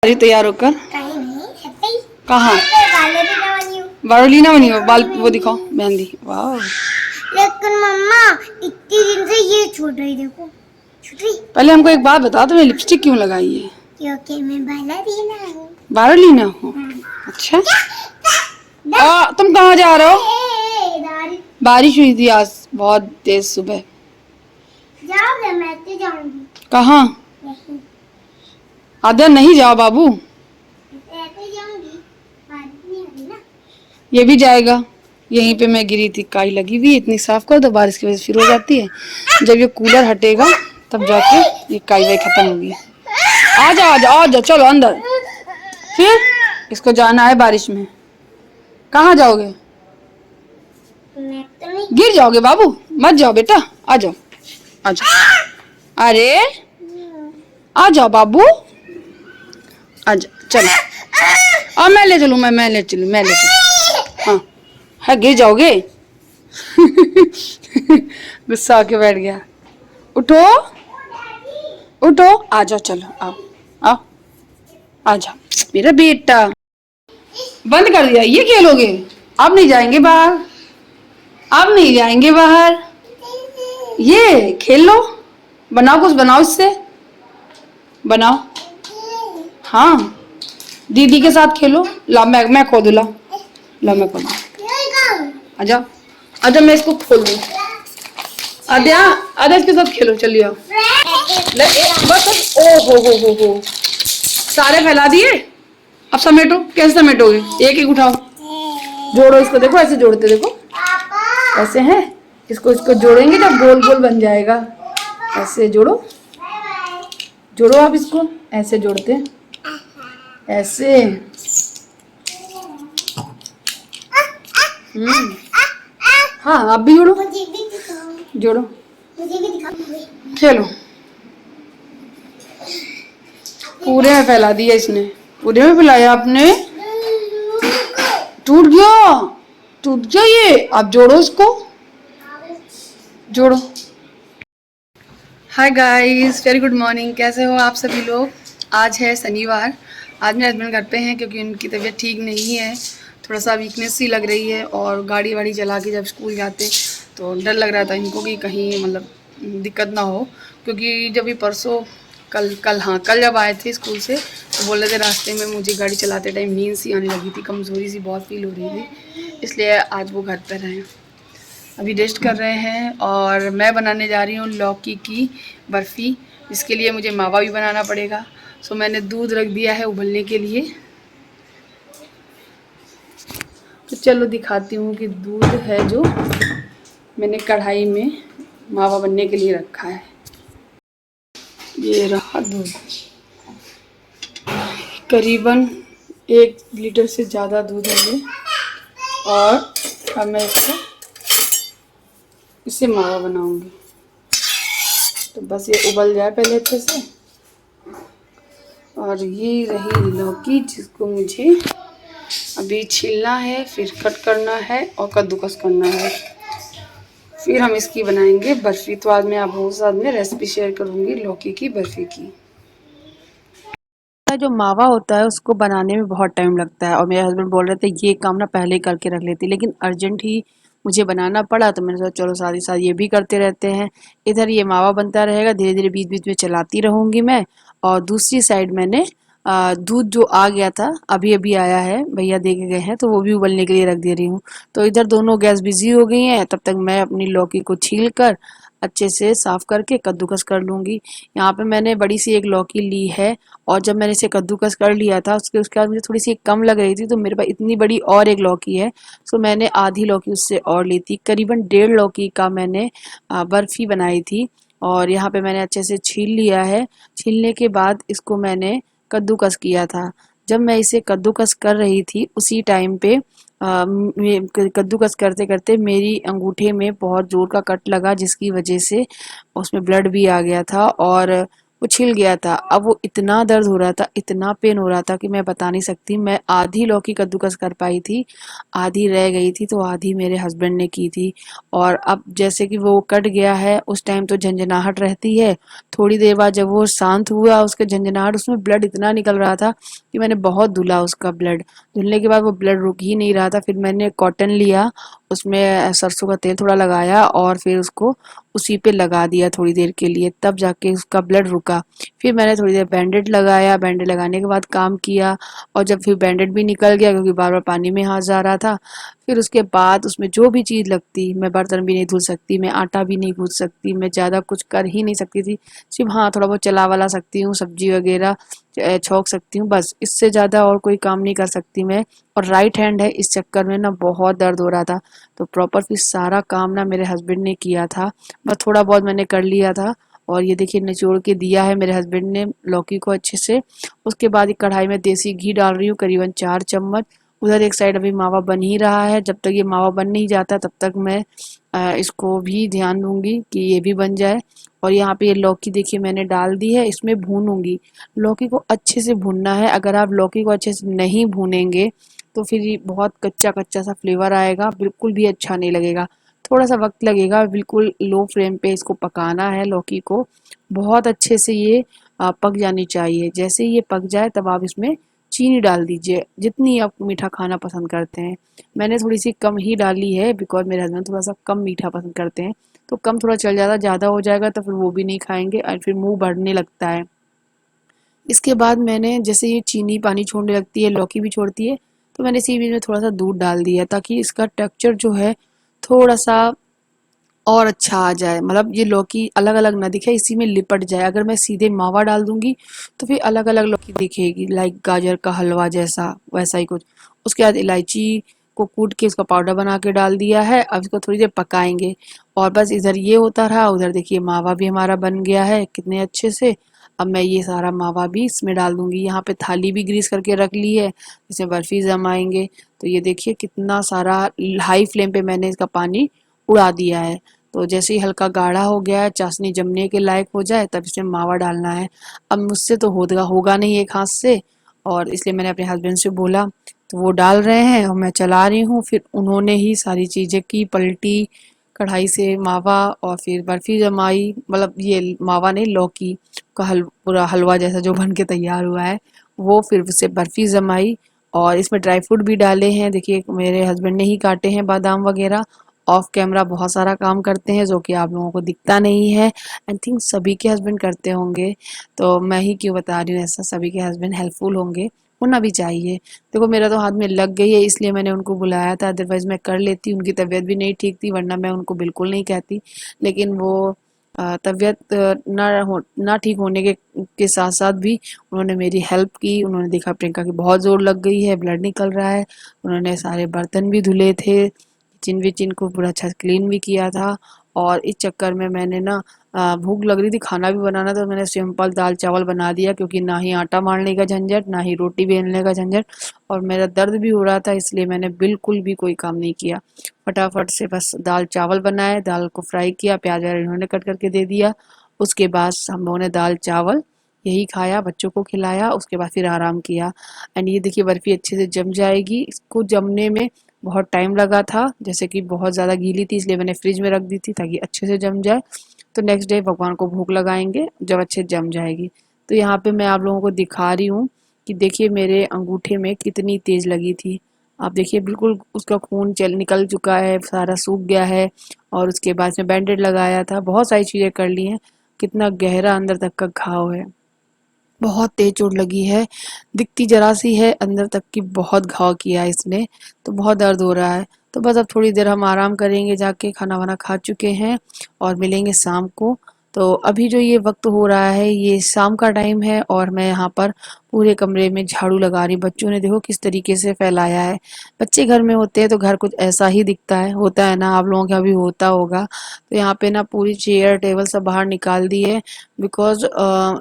अरे तैयार होकर कहीं नहीं ऐसे ही कहाँ? बालरीना बनी हूँ। बारोलीना बनी हो? बाल वो दिखाओ, मेहंदी। वाह। लेकिन मम्मा इतने दिन से ये छूट रही, देखो छूट रही। पहले हमको एक बात बताओ, तुमने लिपस्टिक क्यों लगाई है? क्योंकि मैं बालरीना हूँ। बारोलीना हो? अच्छा। तुम कहाँ जा रहे हो? बारिश हुई थी आज बहुत तेज सुबह। जाओगे? मैं तो जाऊंगी। कहाँ? नहीं, आधा नहीं जाओ बाबू। ऐसे जाऊंगी, बारिश नहीं होगी ना। ये भी जाएगा। यहीं पे मैं गिरी थी, काई लगी हुई है, इतनी साफ कर दो, बारिश की वजह से फिर हो जाती है। जब ये कूलर हटेगा तब जाके ये काई वाई खत्म होगी। आ जाओ आ जाओ आ जाओ, चलो अंदर। फिर इसको जाना है बारिश में। कहाँ जाओगे? मैं तो नहीं। गिर जाओगे बाबू, मत जाओ बेटा, आ जाओ आ जाओ। अरे आ जाओ बाबू, आ जाओ, चलो। मैं ले चलूँ, मैं ले चलूँ, मैं ले चलूँ। हाँ है, गिर जाओगे। गुस्सा आके बैठ गया। उठो उठो, आ जाओ, चलो आओ आओ, आ जाओ मेरा बेटा। बंद कर दिया, ये खेलोगे? अब नहीं जाएंगे बाहर, अब नहीं जाएंगे बाहर। ये खेल लो, बनाओ कुछ, बनाओ इससे, बनाओ। हाँ दीदी के साथ खेलो। ला मैं खोल दूँ, ला मैं खोल दूँ। आजा आजा, मैं इसको खोल दूँ। आद्या आद्या इसके साथ खेलो, चलिए आओ। बस बस, ओ हो, सारे फैला दिए। अब समेटो, कैसे समेटोगे? एक एक उठाओ, जोड़ो इसको, देखो ऐसे जोड़ते, देखो ऐसे है। इसको इसको जोड़ेंगे जब गोल गोल बन जाएगा। ऐसे जोड़ो, जोड़ो आप इसको, ऐसे जोड़ते, ऐसे। हाँ आप भी जोड़ो, मुझे भी दिखाओ। जोड़ो, मुझे भी दिखाओ। खेलो। पूरे में फैला दिया इसने, पूरे में फैलाया आपने। टूट गया, टूट गया ये। आप जोड़ो इसको, जोड़ो। Hi guys, very good morning. कैसे हो आप सभी लोग? आज है शनिवार। आज मेरे हस्बैंड घर पे हैं क्योंकि उनकी तबीयत ठीक नहीं है, थोड़ा सा वीकनेस सी लग रही है। और गाड़ी वाड़ी चला के जब स्कूल जाते तो डर लग रहा था इनको कि कहीं मतलब दिक्कत ना हो। क्योंकि जब ये परसों कल जब आए थे स्कूल से तो बोल रहे थे रास्ते में मुझे गाड़ी चलाते टाइम नींद सी आने लगी थी, कमज़ोरी सी बहुत फील हो रही थी, इसलिए आज वो घर पर हैं, अभी रेस्ट कर रहे हैं। और मैं बनाने जा रही हूँ लौकी की बर्फ़ी, जिसके लिए मुझे मावा भी बनाना पड़ेगा। सो मैंने दूध रख दिया है उबलने के लिए। तो चलो दिखाती हूँ कि दूध है जो मैंने कढ़ाई में मावा बनने के लिए रखा है। ये रहा दूध, करीबन 1 लीटर से ज़्यादा दूध है ये। और अब मैं इससे मावा बनाऊंगी। तो बस ये उबल जाए पहले अच्छे से। और ये रही लौकी, जिसको मुझे अभी छीलना है, फिर कट करना है और कद्दूकस करना है, फिर हम इसकी बनाएंगे बर्फ़ी। तो आज मैं आप लोगों के साथ में रेसिपी शेयर करूंगी लौकी की बर्फ़ी की। जो मावा होता है उसको बनाने में बहुत टाइम लगता है, और मेरे हस्बैंड बोल रहे थे ये काम ना पहले ही करके रख लेती, लेकिन अर्जेंट ही मुझे बनाना पड़ा तो मैंने सोचा चलो साथ ही साथ ये भी करते रहते हैं। इधर ये मावा बनता रहेगा, धीरे धीरे बीच बीच में चलाती रहूँगी मैं। और दूसरी साइड मैंने दूध जो आ गया था, अभी अभी आया है, भैया दे के गए हैं, तो वो भी उबलने के लिए रख दे रही हूँ। तो इधर दोनों गैस बिजी हो गई हैं, तब तक मैं अपनी लौकी को छील कर अच्छे से साफ करके कद्दूकस कर लूँगी। यहाँ पे मैंने बड़ी सी एक लौकी ली है, और जब मैंने इसे कद्दूकस कर लिया था उसके बाद मुझे थोड़ी सी कम लग रही थी, तो मेरे पास इतनी बड़ी और एक लौकी है, सो मैंने आधी लौकी उससे और ली थी। करीबन 1.5 लौकी का मैंने बर्फ़ी बनाई थी। और यहाँ पे मैंने अच्छे से छील लिया है। छीलने के बाद इसको मैंने कद्दूकस किया था। जब मैं इसे कद्दूकस कर रही थी उसी टाइम पे कद्दूकस करते करते मेरी अंगूठे में बहुत ज़ोर का कट लगा, जिसकी वजह से उसमें ब्लड भी आ गया था। और वो छिल गया था। अब वो इतना दर्द हो रहा था, इतना पेन हो रहा था कि मैं बता नहीं सकती। मैं आधी लौकी कद्दूकस कर पाई थी, आधी रह गई थी, तो आधी मेरे हस्बैंड ने की थी। और अब जैसे कि वो कट गया है, उस टाइम तो झंझनाहट रहती है। थोड़ी देर बाद जब वो शांत हुआ उसके झंझनाहट, उसमें ब्लड इतना निकल रहा था कि मैंने बहुत धुला उसका ब्लड। धुलने के बाद वो ब्लड रुक ही नहीं रहा था। फिर मैंने कॉटन लिया, उसमें सरसों का तेल थोड़ा लगाया और फिर उसको उसी पे लगा दिया थोड़ी देर के लिए, तब जाके उसका ब्लड रुका। फिर मैंने थोड़ी देर बैंडेड लगाया, बैंडेड लगाने के बाद काम किया। और जब फिर बैंडेड भी निकल गया क्योंकि बार बार पानी में हाथ जा रहा था, फिर उसके बाद उसमें जो भी चीज़ लगती, मैं बर्तन भी नहीं धुल सकती, मैं आटा भी नहीं गूंथ सकती, मैं ज़्यादा कुछ कर ही नहीं सकती थी। सिर्फ हाँ थोड़ा बहुत चला वाला सकती हूँ, सब्जी वगैरह छौंक सकती हूँ, बस इससे ज़्यादा और कोई काम नहीं कर सकती मैं। और राइट हैंड है, इस चक्कर में ना बहुत दर्द हो रहा था। तो प्रॉपर फिर सारा काम ना मेरे हस्बैंड ने किया था, बस थोड़ा बहुत मैंने कर लिया था। और ये देखिए निचोड़ के दिया है मेरे हस्बैंड ने लौकी को अच्छे से। उसके बाद एक कढ़ाई में देसी घी डाल रही हूँ करीबन 4 चम्मच। उधर एक साइड अभी मावा बन ही रहा है, जब तक ये मावा बन नहीं जाता तब तक मैं इसको भी ध्यान दूंगी कि ये भी बन जाए। और यहाँ पे ये लौकी देखिए मैंने डाल दी है, इसमें भूनूंगी। लौकी को अच्छे से भूनना है, अगर आप लौकी को अच्छे से नहीं भूनेंगे तो फिर ये बहुत कच्चा कच्चा सा फ्लेवर आएगा, बिल्कुल भी अच्छा नहीं लगेगा। थोड़ा सा वक्त लगेगा, बिल्कुल लो फ्लेम पे इसको पकाना है लौकी को। बहुत अच्छे से ये पक जानी चाहिए। जैसे ही ये पक जाए तब आप इसमें चीनी डाल दीजिए, जितनी आप मीठा खाना पसंद करते हैं। मैंने थोड़ी सी कम ही डाली है बिकॉज मेरे हस्बैंड थोड़ा सा कम मीठा पसंद करते हैं, तो कम थोड़ा चल जाता, ज़्यादा हो जाएगा तो फिर वो भी नहीं खाएंगे और फिर मुंह बढ़ने लगता है। इसके बाद मैंने जैसे ये चीनी पानी छोड़ने लगती है, लौकी भी छोड़ती है, तो मैंने इसी बीच में थोड़ा सा दूध डाल दिया ताकि इसका टेक्सचर जो है थोड़ा सा और अच्छा आ जाए, मतलब ये लौकी अलग अलग ना दिखे, इसी में लिपट जाए। अगर मैं सीधे मावा डाल दूंगी तो फिर अलग अलग लौकी दिखेगी, लाइक गाजर का हलवा जैसा, वैसा ही कुछ। उसके बाद इलायची को कूट के इसका पाउडर बना के डाल दिया है। अब इसको थोड़ी देर पकाएंगे। और बस इधर ये होता रहा, उधर देखिए मावा भी हमारा बन गया है कितने अच्छे से। अब मैं ये सारा मावा भी इसमें डाल दूंगी। यहाँ पे थाली भी ग्रीस करके रख ली है, इसमें बर्फी जमाएंगे। तो ये देखिए कितना सारा, हाई फ्लेम पे मैंने इसका पानी उड़ा दिया है। तो जैसे ही हल्का गाढ़ा हो गया है, चाशनी जमने के लायक हो जाए, तब इसमें मावा डालना है। अब मुझसे तो होगा होगा नहीं एक हाथ से, और इसलिए मैंने अपने हस्बैंड से बोला, तो वो डाल रहे हैं और मैं चला रही हूँ। फिर उन्होंने ही सारी चीज़ें की, पलटी कढ़ाई से मावा, और फिर बर्फी जमाई, मतलब ये मावा नहीं, लौकी का पूरा हलवा जैसा जो बन के तैयार हुआ है वो, फिर उससे बर्फी जमाई। और इसमें ड्राई फ्रूट भी डाले हैं, देखिए मेरे हस्बैंड ने ही काटे हैं बादाम वगैरह। ऑफ कैमरा बहुत सारा काम करते हैं जो कि आप लोगों को दिखता नहीं है। आई थिंक सभी के हस्बैंड करते होंगे, तो मैं ही क्यों बता रही हूँ ऐसा, सभी के हस्बैंड हेल्पफुल होंगे, होना भी चाहिए। देखो मेरा तो हाथ में लग गई है इसलिए मैंने उनको बुलाया था, अदरवाइज मैं कर लेती। उनकी तबीयत भी नहीं ठीक थी, वरना मैं उनको बिल्कुल नहीं कहती। लेकिन वो तबीयत ना ठीक होने के साथ साथ भी उन्होंने मेरी हेल्प की। उन्होंने देखा प्रियंका की बहुत जोर लग गई है, ब्लड निकल रहा है। उन्होंने सारे बर्तन भी धुले थे, किचन विचिन को पूरा अच्छा क्लीन भी किया था। और इस चक्कर में मैंने ना भूख लग रही थी, खाना भी बनाना था, तो मैंने सिंपल दाल चावल बना दिया, क्योंकि ना ही आटा मारने का झंझट, ना ही रोटी बेलने का झंझट, और मेरा दर्द भी हो रहा था, इसलिए मैंने बिल्कुल भी कोई काम नहीं किया। फटाफट से बस दाल चावल बनाए, दाल को फ्राई किया, प्याज वगैरह इन्होंने कट करके दे दिया। उसके बाद हम लोगों ने दाल चावल यही खाया, बच्चों को खिलाया, उसके बाद फिर आराम किया। एंड ये देखिए बर्फी अच्छे से जम जाएगी। इसको जमने में बहुत टाइम लगा था, जैसे कि बहुत ज़्यादा गीली थी, इसलिए मैंने फ्रिज में रख दी थी ताकि अच्छे से जम जाए। तो नेक्स्ट डे भगवान को भोग लगाएंगे जब अच्छे जम जाएगी। तो यहाँ पे मैं आप लोगों को दिखा रही हूँ कि देखिए मेरे अंगूठे में कितनी तेज लगी थी। आप देखिए बिल्कुल उसका खून चल निकल चुका है, सारा सूख गया है। और उसके बाद में बैंडेड लगाया था, बहुत सारी चीज़ें कर ली हैं। कितना गहरा अंदर तक का घाव है, बहुत तेज चोट लगी है, दिखती जरा सी है, अंदर तक की बहुत घाव किया है इसने। तो बहुत दर्द हो रहा है। तो बस अब थोड़ी देर हम आराम करेंगे, जाके खाना वाना खा चुके हैं, और मिलेंगे शाम को। तो अभी जो ये वक्त हो रहा है ये शाम का टाइम है, और मैं यहाँ पर पूरे कमरे में झाड़ू लगा रही। बच्चों ने देखो किस तरीके से फैलाया है। बच्चे घर में होते हैं तो घर कुछ ऐसा ही दिखता है, होता है ना, आप लोगों के यहाँ भी होता होगा। तो यहाँ पे ना पूरी चेयर टेबल सब बाहर निकाल दी है, बिकॉज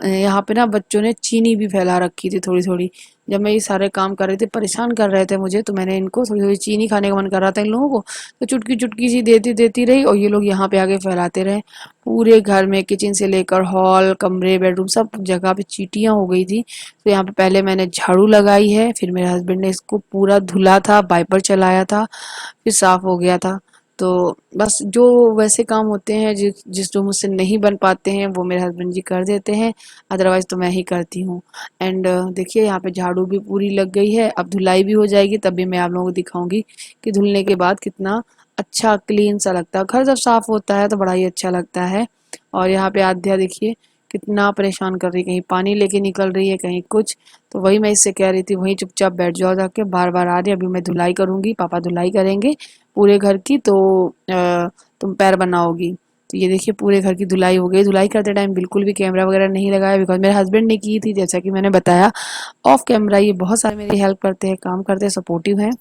यहाँ पे ना बच्चों ने चीनी भी फैला रखी थी थोड़ी थोड़ी। जब मैं ये सारे काम कर रही थी, परेशान कर रहे थे मुझे, तो मैंने इनको थोड़ी थोड़ी चीनी खाने का मन कर रहा था इन लोगों को, तो चुटकी चुटकी सी देती देती रही और ये लोग यहाँ पे आगे फैलाते रहे। पूरे घर में किचन से लेकर हॉल, कमरे, बेडरूम सब जगह पे चींटियाँ हो गई थी। तो यहाँ पे पहले मैंने झाड़ू लगाई है, फिर मेरे हस्बैंड ने इसको पूरा धुला था, वाइपर चलाया था, फिर साफ हो गया था। तो बस जो वैसे काम होते हैं जिस जो मुझसे नहीं बन पाते हैं वो मेरे हस्बैंड जी कर देते हैं, अदरवाइज तो मैं ही करती हूँ। एंड देखिए यहाँ पे झाड़ू भी पूरी लग गई है, अब धुलाई भी हो जाएगी, तब भी मैं आप लोगों को दिखाऊंगी कि धुलने के बाद कितना अच्छा क्लीन सा लगता है। घर जब साफ होता है तो बड़ा ही अच्छा लगता है। और यहाँ पे आध्या देखिए कितना परेशान कर रही है, कहीं पानी लेके निकल रही है, कहीं कुछ। तो वही मैं इससे कह रही थी वहीं चुपचाप बैठ जाओ जाके, बार बार आ रही है। अभी मैं धुलाई करूंगी, पापा धुलाई करेंगे पूरे घर की, तो तुम पैर बनाओगी। तो ये देखिए पूरे घर की धुलाई हो गई। धुलाई करते टाइम बिल्कुल भी कैमरा वगैरह नहीं लगाया, बिकॉज मेरे हस्बैंड ने की थी, जैसा कि मैंने बताया ऑफ कैमरा। ये बहुत सारे मेरी हेल्प करते हैं, काम करते हैं, सपोर्टिव हैं।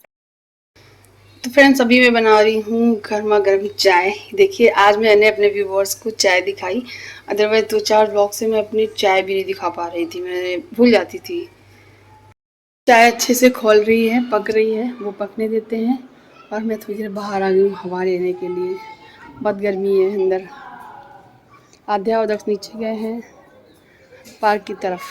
तो फ्रेंड्स अभी मैं बना रही हूँ गर्मा गर्म चाय। देखिए आज मैंने अपने व्यूवर्स को चाय दिखाई, अदरवाइज 2-4 ब्लॉग से मैं अपनी चाय भी नहीं दिखा पा रही थी, मैंने भूल जाती थी। चाय अच्छे से खोल रही है, पक रही है, वो पकने देते हैं। और मैं थोड़ी देर बाहर आ गई हूँ हवा लेने के लिए, बहुत गर्मी है अंदर। आध्या और दक्ष नीचे गए हैं पार्क की तरफ।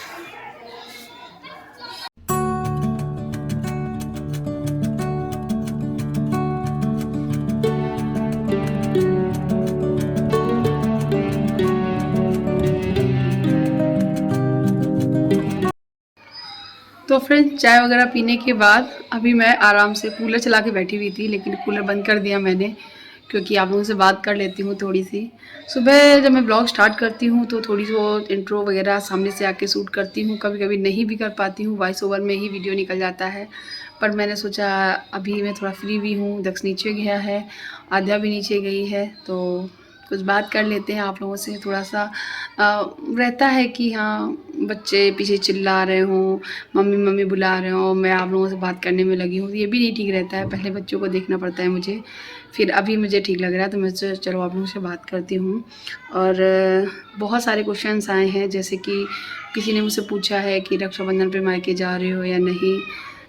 तो फ्रेंड्स चाय वगैरह पीने के बाद अभी मैं आराम से कूलर चला के बैठी हुई थी, लेकिन कूलर बंद कर दिया मैंने, क्योंकि आप लोगों से बात कर लेती हूँ थोड़ी सी। सुबह जब मैं ब्लॉग स्टार्ट करती हूँ तो थोड़ी सी वो इंट्रो वगैरह सामने से आके शूट करती हूँ, कभी कभी नहीं भी कर पाती हूँ, वॉइस ओवर में ही वीडियो निकल जाता है। पर मैंने सोचा अभी मैं थोड़ा फ्री भी हूँ, दक्ष नीचे गया है, आध्या भी नीचे गई है, तो कुछ बात कर लेते हैं आप लोगों से। थोड़ा सा रहता है कि हाँ बच्चे पीछे चिल्ला रहे हों, मम्मी मम्मी बुला रहे हों, मैं आप लोगों से बात करने में लगी हूँ, ये भी नहीं ठीक रहता है। पहले बच्चों को देखना पड़ता है मुझे, फिर अभी मुझे ठीक लग रहा है तो मैं चलो आप लोगों से बात करती हूँ। और बहुत सारे क्वेश्चंस आए हैं, जैसे कि किसी ने मुझसे पूछा है कि रक्षाबंधन पे मायके जा रहे हो या नहीं।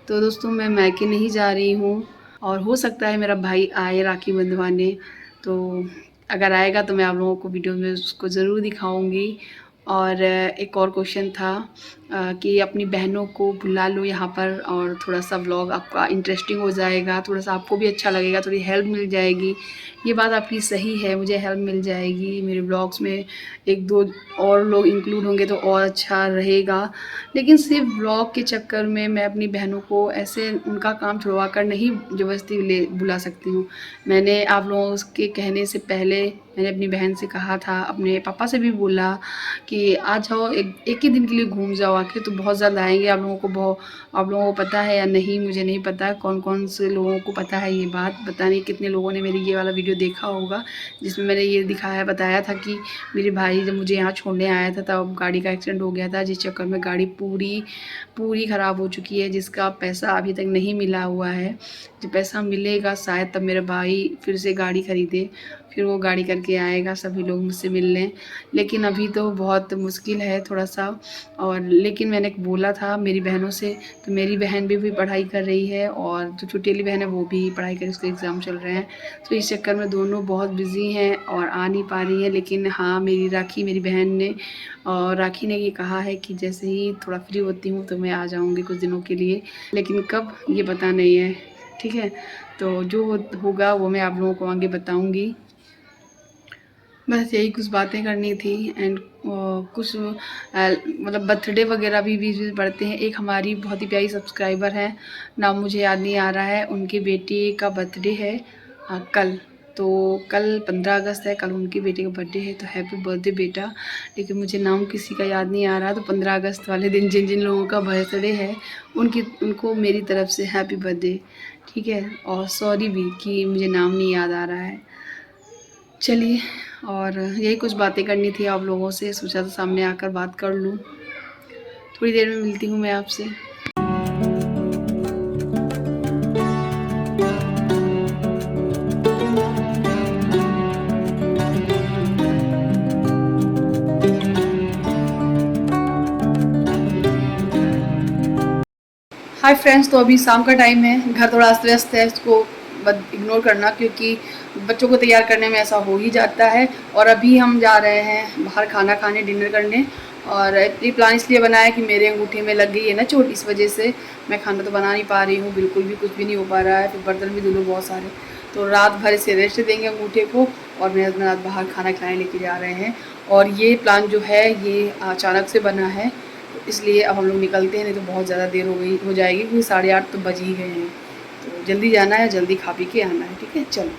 तो दोस्तों मैं मायके नहीं जा रही हूँ, और हो सकता है मेरा भाई आए राखी बंधवाने, तो अगर आएगा तो मैं आप लोगों को वीडियो में उसको ज़रूर दिखाऊंगी। और एक और क्वेश्चन था कि अपनी बहनों को बुला लो यहाँ पर, और थोड़ा सा व्लॉग आपका इंटरेस्टिंग हो जाएगा, थोड़ा सा आपको भी अच्छा लगेगा, थोड़ी हेल्प मिल जाएगी। ये बात आपकी सही है, मुझे हेल्प मिल जाएगी, मेरे ब्लॉग्स में 1-2 और लोग इंक्लूड होंगे तो और अच्छा रहेगा। लेकिन सिर्फ ब्लॉग के चक्कर में मैं अपनी बहनों को ऐसे उनका काम छुड़वा कर नहीं ज़बरदस्ती ले बुला सकती हूँ। मैंने आप लोगों के कहने से पहले मैंने अपनी बहन से कहा था, अपने पापा से भी बोला कि आ जाओ, एक ही दिन के लिए घूम जाओ आके, तो बहुत ज़्यादा आएंगे। आप लोगों को पता है या नहीं मुझे नहीं पता, कौन कौन से लोगों को पता है ये बात, पता नहीं कितने लोगों ने मेरी ये वाला वीडियो देखा होगा जिसमें मैंने ये बताया था कि मेरे भाई जब मुझे यहाँ छोड़ने आया था तब गाड़ी का एक्सीडेंट हो गया था, जिस चक्कर में गाड़ी पूरी ख़राब हो चुकी है, जिसका पैसा अभी तक नहीं मिला हुआ है। जब पैसा मिलेगा शायद तब मेरा भाई फिर से गाड़ी ख़रीदे, फिर वो गाड़ी करके आएगा, सभी लोग मुझसे मिलने। लेकिन अभी तो बहुत मुश्किल है थोड़ा सा। और लेकिन मैंने बोला था मेरी बहनों से, तो मेरी बहन भी पढ़ाई कर रही है, और जो छोटी वाली बहन है वो भी पढ़ाई कर, उसके एग्ज़ाम चल रहे हैं, तो इस चक्कर में दोनों बहुत बिज़ी हैं और आ नहीं पा रही है। लेकिन हाँ मेरी बहन ने और राखी ने ये कहा है कि जैसे ही थोड़ा फ्री होती हूँ तो मैं आ जाऊँगी कुछ दिनों के लिए, लेकिन कब ये पता नहीं है। ठीक है, तो जो होगा वो मैं आप लोगों को आगे बताऊँगी। बस यही कुछ बातें करनी थी। एंड कुछ मतलब बर्थडे वगैरह भी बीच बीच पड़ते हैं। एक हमारी बहुत ही प्यारी सब्सक्राइबर है, नाम मुझे याद नहीं आ रहा है, उनके बेटे का बर्थडे है कल। तो कल 15 अगस्त है, कल उनके बेटे का बर्थडे है, तो हैप्पी बर्थडे बेटा। लेकिन मुझे नाम किसी का याद नहीं आ रहा, तो 15 अगस्त वाले दिन जिन जिन लोगों का बर्थडे है उनको मेरी तरफ से हैप्पी बर्थडे। ठीक है, और सॉरी भी कि मुझे नाम नहीं याद आ रहा है। चलिए, और यही कुछ बातें करनी थी आप लोगों से, सोचा तो सामने आकर बात कर लूँ। थोड़ी देर में मिलती हूँ मैं आपसे। हाय फ्रेंड्स, तो अभी शाम का टाइम है, घर थोड़ा अस्त व्यस्त है, इसको इग्नोर करना क्योंकि बच्चों को तैयार करने में ऐसा हो ही जाता है। और अभी हम जा रहे हैं बाहर खाना खाने, डिनर करने। और ये प्लान इसलिए बनाया कि मेरे अंगूठे में लग गई है ना चोट, इस वजह से मैं खाना तो बना नहीं पा रही हूँ, बिल्कुल भी कुछ भी नहीं हो पा रहा है। फिर बर्तन भी धुलो बहुत सारे, तो रात भर इसे रेस्ट देंगे अंगूठे को। और मेरे हस्बैंड रात बाहर खाना खिलाने लेके जा रहे हैं। और ये प्लान जो है ये अचानक से बना है, इसलिए अब हम लोग निकलते हैं, नहीं तो बहुत ज़्यादा देर हो जाएगी, क्योंकि 8:30 तो बज ही गए हैं। तो जल्दी जाना है, जल्दी खा पी के आना है। ठीक है, चलो।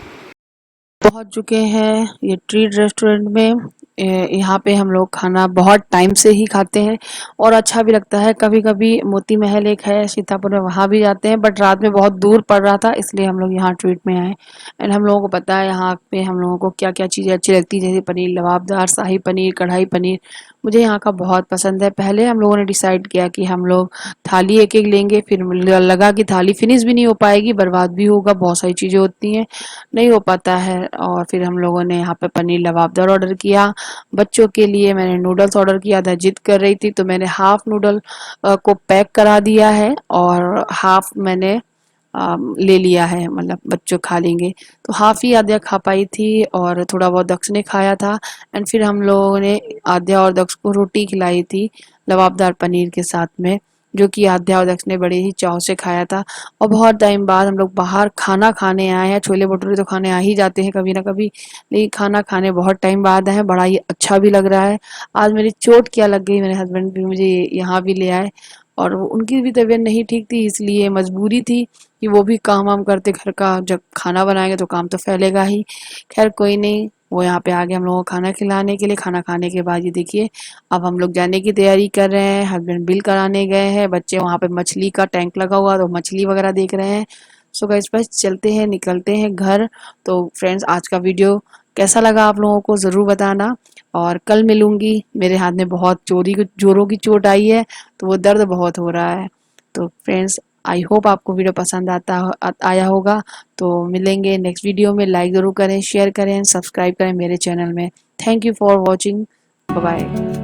पहुंच चुके हैं ये ट्रीट रेस्टोरेंट में। यहाँ पे हम लोग खाना बहुत टाइम से ही खाते हैं और अच्छा भी लगता है। कभी कभी मोती महल एक है सीतापुर में, वहाँ भी जाते हैं, बट रात में बहुत दूर पड़ रहा था इसलिए हम लोग यहाँ ट्रीट में आए। एंड हम लोगों को पता है यहाँ पे हम लोगों को क्या क्या चीज़ें अच्छी लगती है, जैसे पनीर लबाबदार, शाही पनीर, कढ़ाई पनीर मुझे यहाँ का बहुत पसंद है। पहले हम लोगों ने डिसाइड किया कि हम लोग थाली एक एक लेंगे, फिर लगा कि थाली फिनिश भी नहीं हो पाएगी, बर्बाद भी होगा, बहुत सारी चीज़ें होती हैं, नहीं हो पाता है। और फिर हम लोगों ने यहाँ पे पनीर लबाबदार ऑर्डर किया। बच्चों के लिए मैंने नूडल्स ऑर्डर किया था, जिद कर रही थी तो मैंने हाफ नूडल को पैक करा दिया है और हाफ मैंने ले लिया है, मतलब बच्चों खा लेंगे। तो हाफ ही आद्या खा पाई थी और थोड़ा बहुत दक्ष ने खाया था। एंड फिर हम लोगों ने आद्या और दक्ष को रोटी खिलाई थी लबाबदार पनीर के साथ में, जो कि आद्या और दक्ष ने बड़े ही चाव से खाया था। और बहुत टाइम बाद हम लोग बाहर खाना खाने आए हैं। छोले भटूरे तो खाने आ ही जाते हैं कभी ना कभी, लेकिन खाना खाने बहुत टाइम बाद आए हैं, बड़ा ही अच्छा भी लग रहा है। आज मेरी चोट क्या लग गई, मेरे हस्बैंड भी मुझे यहाँ भी ले आए और उनकी भी तबीयत नहीं ठीक थी, इसलिए मजबूरी थी कि वो भी काम वाम करते घर का। जब खाना बनाएंगे तो काम तो फैलेगा ही। खैर कोई नहीं, वो यहाँ पे आगे हम लोगों को खाना खिलाने के लिए। खाना खाने के बाद ये देखिए अब हम लोग जाने की तैयारी कर रहे हैं। हस्बैंड बिल कराने गए हैं, बच्चे वहाँ पे मछली का टैंक लगा हुआ तो मछली वगैरह देख रहे हैं। सो गाइस बस चलते हैं, निकलते हैं घर। तो फ्रेंड्स आज का वीडियो कैसा लगा आप लोगों को ज़रूर बताना। और कल मिलूंगी। मेरे हाथ में बहुत जोरों की चोट आई है, तो वो दर्द बहुत हो रहा है। तो फ्रेंड्स आई होप आपको वीडियो पसंद आया होगा। तो मिलेंगे नेक्स्ट वीडियो में। लाइक ज़रूर करें, शेयर करें, सब्सक्राइब करें मेरे चैनल में। Thank you for watching. Bye bye.